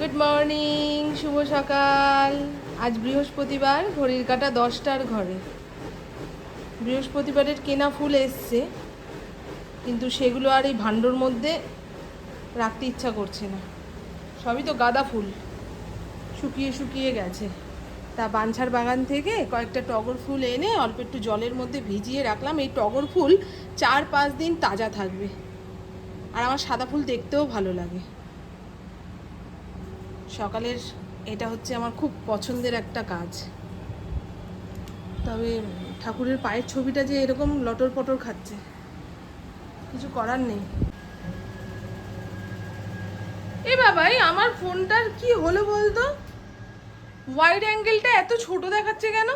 Good morning, শুভ সকাল। আজ বৃহস্পতিবার, ঘড়ির কাঁটা 10টার ঘরে। বৃহস্পতিবারের কেনা ফুল এসছে, কিন্তু সেগুলো আর এই ভাণ্ডোর মধ্যে রাখতে ইচ্ছা করছে না। সবই তো গাঁদা ফুল, শুকিয়ে শুকিয়ে গেছে। তা বাঞ্ছার বাগান থেকে কয়েকটা টগর ফুল এনে অল্প একটু জলের মধ্যে ভিজিয়ে রাখলাম। এই টগর ফুল 4-5 দিন তাজা থাকবে, আর আমার সাদা ফুল দেখতেও ভালো লাগে। সকালের এটা হচ্ছে আমার খুব পছন্দের একটা কাজ। তবে ঠাকুরের পায়ের ছবিটা যে এরকম লটর পটর খাচ্ছে, কিছু করার নেই। এ বাবাই, আমার ফোনটার কি হলো বলতো? ওয়াইড অ্যাঙ্গেলটা এত ছোট দেখাচ্ছে কেন?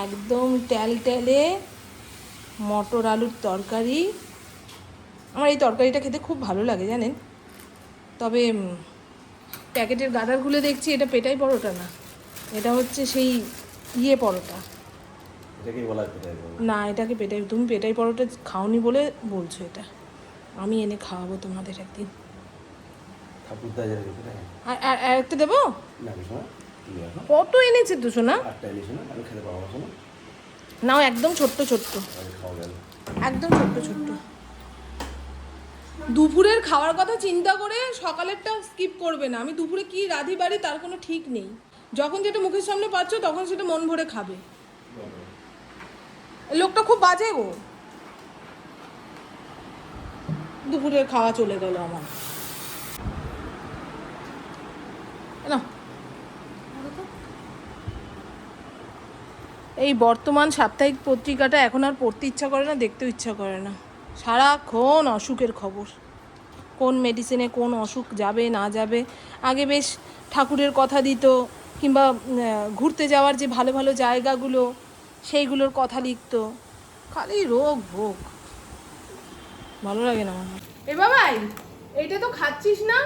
একদম ট্যালট্যালে মটর আলুর তরকারি। আমার এই তরকারিটা খেতে খুব ভালো লাগে জানেন। তবে প্যাকেটের গাদারগুলো দেখছি এটা পেটাই পরোটা না, এটা হচ্ছে সেই পরোটা। না, এটাকে পেটাই, তুমি পেটাই পরোটা খাওনি বলে বলছো। এটা আমি এনে খাওয়াবো তোমাদের একদিন। আর একটা দেবো? কত এনেছে তো শোনা? নাও, একদম ছোট্ট ছোট্ট, একদম ছোট্ট ছোট্ট। দুপুরের খাওয়ার কথা চিন্তা করে সকালেরটা স্কিপ করবে না। আমি দুপুরে কি রাধি বাড়ি তার কোনো ঠিক নেই। যখন যেটা মুখের সামনে পাচ্ছ তখন সেটা মন ভরে খাবে। লোকটা খুব বাজে গো। দুপুরের খাওয়া চলে গেল আমার। না, এই বর্তমান সাপ্তাহিক পত্রিকাটা এখন আর পড়তে ইচ্ছা করে না, দেখতেও ইচ্ছা করে না। সারাক্ষণ অসুখের খবর, কোন মেডিসিনে কোন অসুখ যাবে না যাবে। আগে বেশ ঠাকুরের কথা দিত, কিংবা ঘুরতে যাওয়ার যে ভালো ভালো জায়গাগুলো সেইগুলোর কথা লিখতো। খালি রোগ ভোগ, ভালো লাগে না আমার। এ বাবাই, এইটা তো খাচ্ছিস না?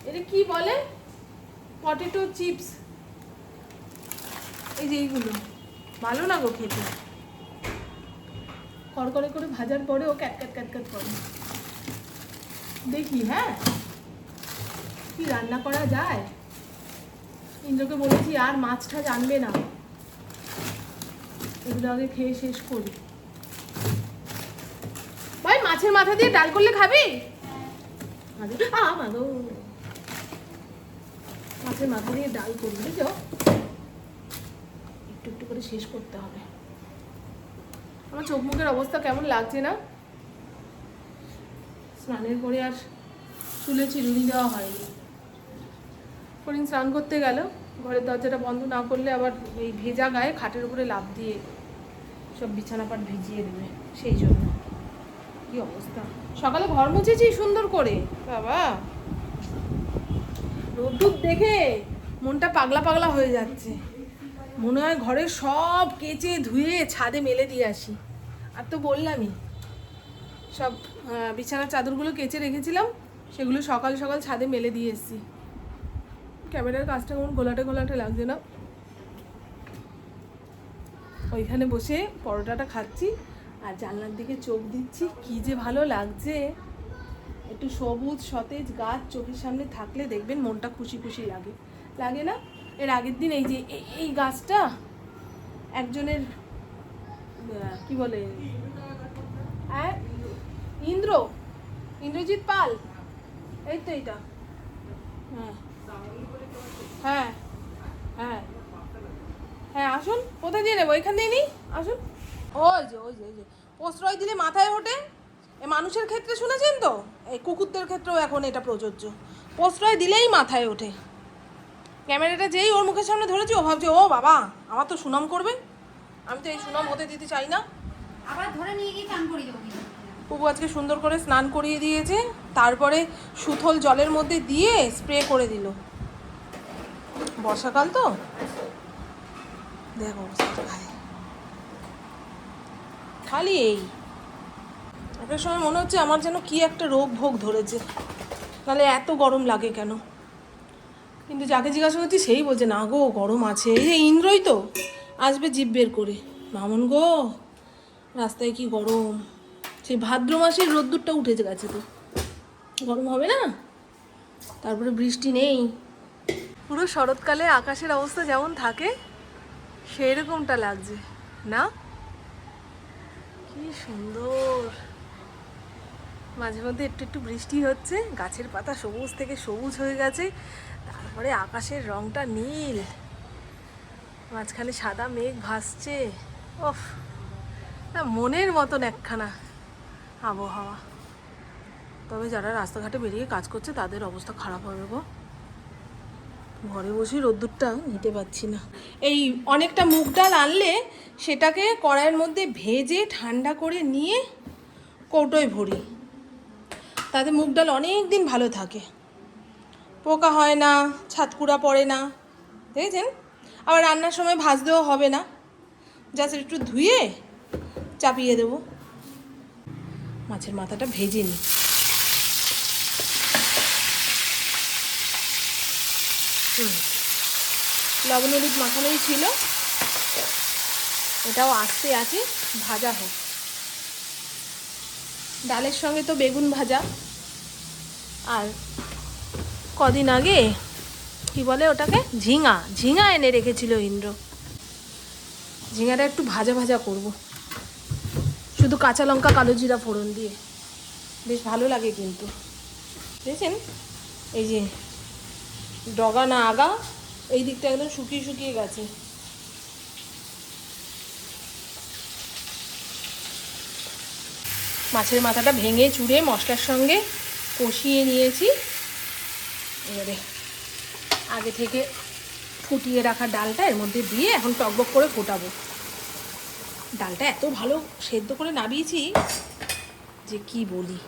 এটা কি বলে? Potato chips. এই যে এইগুলো ভালো না গো খেতে। কড়কড়ে করে ভাজার পরেও ক্যাটক্যাট ক্যাটক্যাট করে। দেখি হ্যাঁ কি রান্না করা যায়। ইন্দ্রকে বলেছি আর মাছটা জানবে না, এগুলো আগে খেয়ে শেষ করি। ভাই, মাছের মাথা দিয়ে ডাল করলে খাবি? মাছের মাথা দিয়ে ডাল করবি, বুঝছো? একটু একটু করে শেষ করতে হবে। আমার চোখ মুখের অবস্থা কেমন লাগছে না? স্নানের পরে আর চুলে চিরুনি দেওয়া হয়নি। ফরিন স্নান করতে গেল, ঘরের দরজাটা বন্ধ না করলে আবার এই ভেজা গায়ে খাটের উপরে লাফ দিয়ে সব বিছানাপাট ভিজিয়ে দেবে, সেই জন্য। কি অবস্থা! সকালে ঘর মুছেছি সুন্দর করে, বাবা রোদ্দুর দেখে মনটা পাগলা পাগলা হয়ে যাচ্ছে। মনে হয় ঘরের সব কেচে ধুয়ে ছাদে মেলে দিয়ে আসি। আর তো বললামই, সব বিছানার চাদরগুলো কেচে রেখেছিলাম, সেগুলো সকাল সকাল ছাদে মেলে দিয়ে এসেছি। ক্যামেরার কাজটা কেমন ঘোলাটে ঘোলাটে লাগছে না? ওইখানে বসে পরোটাটা খাচ্ছি আর জানলার দিকে চোখ দিচ্ছি, কি যে ভালো লাগছে। একটু সবুজ সতেজ গাছ চোখের সামনে থাকলে দেখবেন মনটা খুশি খুশি লাগে, লাগে না? এর আগের দিন এই যে এই গাছটা একজনের, কি বলে, হ্যাঁ, ইন্দ্রজিৎ পাল, এই তো এইটা। হ্যাঁ হ্যাঁ হ্যাঁ হ্যাঁ, আসুন। কোথায় দিয়ে নেবো? এখান দিয়ে নিই, আসুন। ওই যে ওই যে ওই যে প্রশ্রয় দিলে মাথায় ওঠে। এ মানুষের ক্ষেত্রে শুনেছেন তো, এই কুকুরদের ক্ষেত্রেও এখন এটা প্রযোজ্য। প্রশ্রয় দিলেই মাথায় ওঠে। ক্যামেরাটা যেই ওর মুখের সামনে ধরেছি, ও ভাবছে ও বাবা আমার তো সুনাম করবে। আমি তো এই সুনাম হতে দিতে চাই না। আবার ধরে নিয়ে গিয়ে চান করিয়ে দেবো। কুকু আজকে সুন্দর করে স্নান করিয়ে দিয়েছে, তারপরে সুথল জলের মধ্যে দিয়ে স্প্রে করে দিল। বর্ষাকাল তো, দেখো খালি এই একটা সময় মনে হচ্ছে আমার যেন কি একটা রোগ ভোগ ধরেছে, নাহলে এত গরম লাগে কেন? কিন্তু যাকে জিজ্ঞাসা করছি সেই বলছে না গো গরম আছে। এই যে ইন্দ্রই তো আসবে জিভ বের করে, মামুন গো রাস্তায় কি গরম। সেই ভাদ্র মাসের রোদ্দুরটা উঠে গেছে তো, গরম হবে না? তারপরে বৃষ্টি নেই। পুরো শরৎকালে আকাশের অবস্থা যেমন থাকে সেই রকমটা লাগছে না? কি সুন্দর। মাঝে মধ্যে একটু একটু বৃষ্টি হচ্ছে, গাছের পাতা সবুজ থেকে সবুজ হয়ে গেছে, তারপরে আকাশের রংটা নীল, মাঝখানে সাদা মেঘ ভাসছে। ওফ, মনের মতন একখানা আবহাওয়া। তবে যারা রাস্তাঘাটে বেরিয়ে কাজ করছে তাদের অবস্থা খারাপ হবে গো। ঘরে বসে রোদ্দুরটা নিতে পারছি না। এই অনেকটা মুগ ডাল আনলে সেটাকে কড়াইয়ের মধ্যে ভেজে ঠান্ডা করে নিয়ে কৌটোয় ভরি, তাতে মুগ ডাল অনেক দিন ভালো থাকে, পোকা হয় না, ছাতকুড়া পড়ে না, দেখেছেন? আবার রান্নার সময় ভাজতেও হবে না, জাস্ট একটু ধুয়ে চাপিয়ে দেবো। মাছের মাথাটা ভেজে নিই। লবণ হলুদ মাখানোই ছিল, এটাও আস্তে আছে ভাজা হোক। ডালের সঙ্গে তো বেগুন ভাজা, আর কদিন আগে কি বলে ওটাকে, ঝিঙা, ঝিঙা এনে রেখেছিল ইন্দ্র। ঝিঙাটা একটু ভাজা ভাজা করব, শুধু কাঁচা লঙ্কা কালো জিরা ফোড়ন দিয়ে, বেশ ভালো লাগে কিন্তু। দেখেছেন এই যে ডগা না আগা, এই দিকটা একদম শুকিয়ে শুকিয়ে গেছে। মাছের মাথাটা ভেঙে চুড়ে মশলার সঙ্গে কষিয়ে নিয়েছি। এবারে আগে থেকে ফুটিয়ে রাখা ডালটা এর মধ্যে দিয়ে এখন টকবক করে ফোটাবো। ডালটা এত ভালো সেদ্ধ করে নাবিয়েছি যে কি বলি,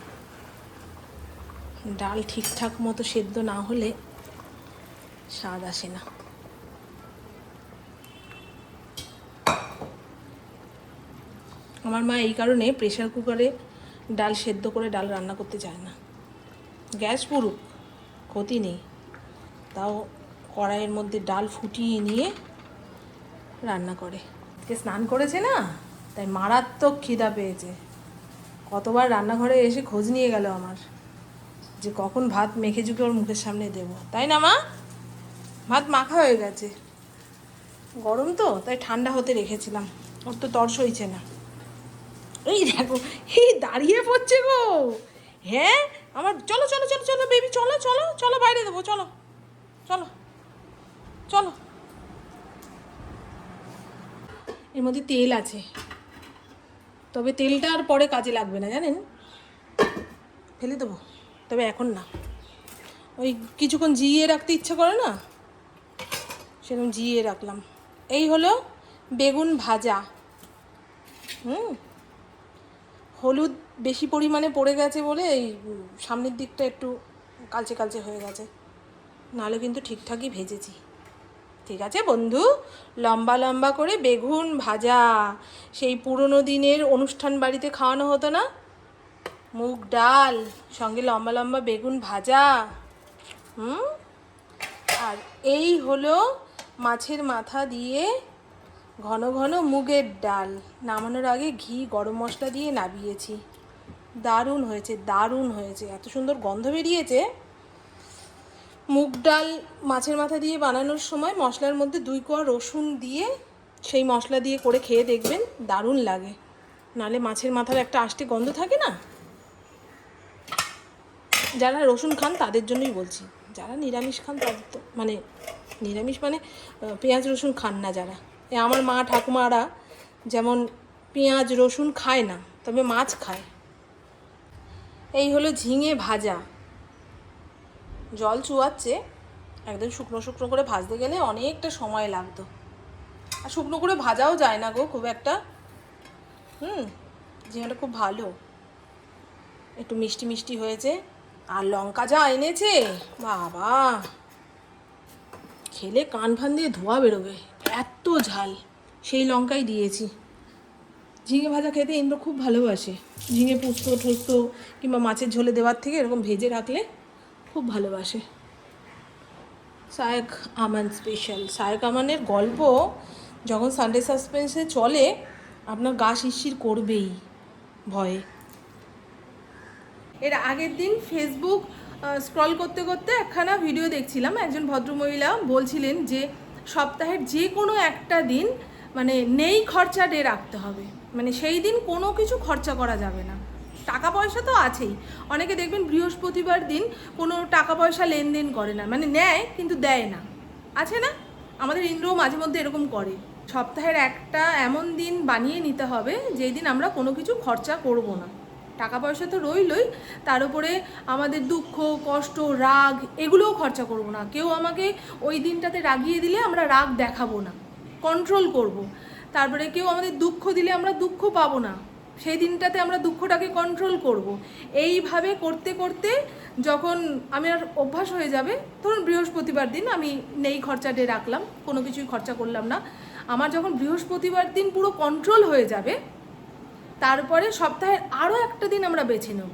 ডাল ঠিকঠাক মতো সেদ্ধ না হলে স্বাদ আসে না। আমার মা এই কারণে প্রেশার কুকারে ডাল সেদ্ধ করে ডাল রান্না করতে চায় না। গ্যাস পুরুক ক্ষতি নেই, তাও কড়াইয়ের মধ্যে ডাল ফুটিয়ে নিয়ে রান্না করে। আজকে স্নান করেছে না, তাই মারাত্মক খিদা পেয়েছে। কতবার রান্নাঘরে এসে খোঁজ নিয়ে গেল আমার, যে কখন ভাত মেখে চুকে ওর মুখের সামনে দেবো। তাই না মা? ভাত মাখা হয়ে গেছে, গরম তো তাই ঠান্ডা হতে রেখেছিলাম, ওর তো তর সইছে না। এই দেখো, এই দাঁড়িয়ে পড়ছে গো। হ্যাঁ আমার, চলো চলো চলো চলো বেবি, চলো চলো চলো, বাইরে দেবো, চলো চলো চলো। এর মধ্যে তেল আছে, তবে তেলটা আর পরে কাজে লাগবে না জানেন, ফেলে দেবো, তবে এখন না। ওই কিছুক্ষণ জিইয়ে রাখতে ইচ্ছা করে না, সেরকম জিইয়ে রাখলাম। এই হলো বেগুন ভাজা। হলুদ বেশি পরিমাণে পড়ে গেছে বলে এই সামনের দিকটা একটু কালচে কালচে হয়ে গেছে, নাহলে কিন্তু ঠিকঠাকই ভেজেছি। ঠিক আছে বন্ধু, লম্বা লম্বা করে বেগুন ভাজা, সেই পুরনো দিনের অনুষ্ঠান বাড়িতে খাওয়ানো হতো না, মুগ ডাল সঙ্গে লম্বা লম্বা বেগুন ভাজা। আর এই হলো মাছের মাথা দিয়ে ঘন ঘন মুগের ডাল, নামানোর আগে ঘি গরম মশলা দিয়ে নাবিয়েছি। দারুণ হয়েছে, দারুণ হয়েছে, এত সুন্দর গন্ধ বেরিয়েছে। মুগ ডাল মাছের মাথা দিয়ে বানানোর সময় মশলার মধ্যে 2 কোয়া রসুন দিয়ে সেই মশলা দিয়ে করে খেয়ে দেখবেন, দারুণ লাগে। নালে মাছের মাথার একটা আষ্টে গন্ধ থাকে না। যারা রসুন খান তাদের জন্যই বলছি, যারা নিরামিষ খান তাদের তো, মানে নিরামিষ মানে পেঁয়াজ রসুন খান না যারা, আমার মা ঠাকুমারা যেমন পেঁয়াজ রসুন খায় না, তবে মাছ খায়। এই হলো ঝিঙে ভাজা, জল চুয়াচ্ছে, একদম শুকনো শুকনো করে ভাজতে গেলে অনেকটা সময় লাগতো, আর শুকনো করে ভাজাও যায় না গো খুব একটা। ঝিঙেটা খুব ভালো, একটু মিষ্টি মিষ্টি হয়েছে, আর লঙ্কা যা এনেছে বাবা, খেলে কান ফান দিয়ে ধোয়া বেরোবে, এত ঝাল। সেই লঙ্কাই দিয়েছি। ঝিঙে ভাজা খেতে ইন্দ্র খুব ভালোবাসে, ঝিঙে পুস্ত ঠুস্ত কিংবা মাছের ঝোলে দেওয়ার থেকে এরকম ভেজে রাখলে খুব ভালোবাসে। সায়েক আমান স্পেশাল, সায়েক আমানের গল্প যখন সানডে সাসপেন্সে চলে আপনার গা শিরশির করবেই ভয়ে। এর আগের দিন ফেসবুক স্ক্রল করতে করতে একখানা ভিডিও দেখছিলাম, একজন ভদ্রমহিলা বলছিলেন যে সপ্তাহের যে কোনো একটা দিন মানে নেই খরচা ডে রাখতে হবে, মানে সেই দিন কোনো কিছু খরচা করা যাবে না। টাকা পয়সা তো আছেই, অনেকে দেখবেন বৃহস্পতিবার দিন কোনো টাকা পয়সা লেনদেন করে না, মানে নেয় কিন্তু দেয় না, আছে না? আমাদের ইন্দ্রও মাঝে মধ্যে এরকম করে। সপ্তাহের একটা এমন দিন বানিয়ে নিতে হবে যেই দিন আমরা কোনো কিছু খরচা করব না। টাকা পয়সা তো রইলই, তার উপরে আমাদের দুঃখ কষ্ট রাগ এগুলোও খরচা করব না। কেউ আমাকে ওই দিনটাতে রাগিয়ে দিলে আমরা রাগ দেখাবো না, কন্ট্রোল করব। তারপরে কেউ আমাদের দুঃখ দিলে আমরা দুঃখ পাবো না, সেই দিনটাতে আমরা দুঃখটাকে কন্ট্রোল করব। এইভাবে করতে করতে যখন আমার অভ্যাস হয়ে যাবে, ধরুন বৃহস্পতিবার দিন আমি নেই খরচা ডে রাখলাম, কোনো কিছুই খরচা করলাম না, আমার যখন বৃহস্পতিবার দিন পুরো কন্ট্রোল হয়ে যাবে, তারপরে সপ্তাহের আরও একটা দিন আমরা বেছে নেব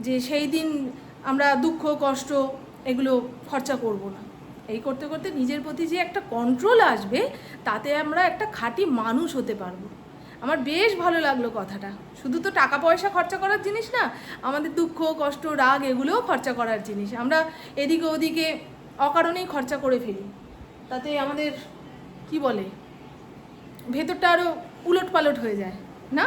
যে সেই দিন আমরা দুঃখ কষ্ট এগুলো খরচা করব না। এই করতে করতে নিজের প্রতি যে একটা কন্ট্রোল আসবে, তাতে আমরা একটা খাঁটি মানুষ হতে পারবো। আমার বেশ ভালো লাগলো কথাটা। শুধু তো টাকা পয়সা খরচা করার জিনিস না, আমাদের দুঃখ কষ্ট রাগ এগুলোও খরচা করার জিনিস। আমরা এদিকে ওদিকে অকারণেই খরচা করে ফেলি, তাতে আমাদের কি বলে ভেতরটা আরও উলট পালট হয়ে যায় না?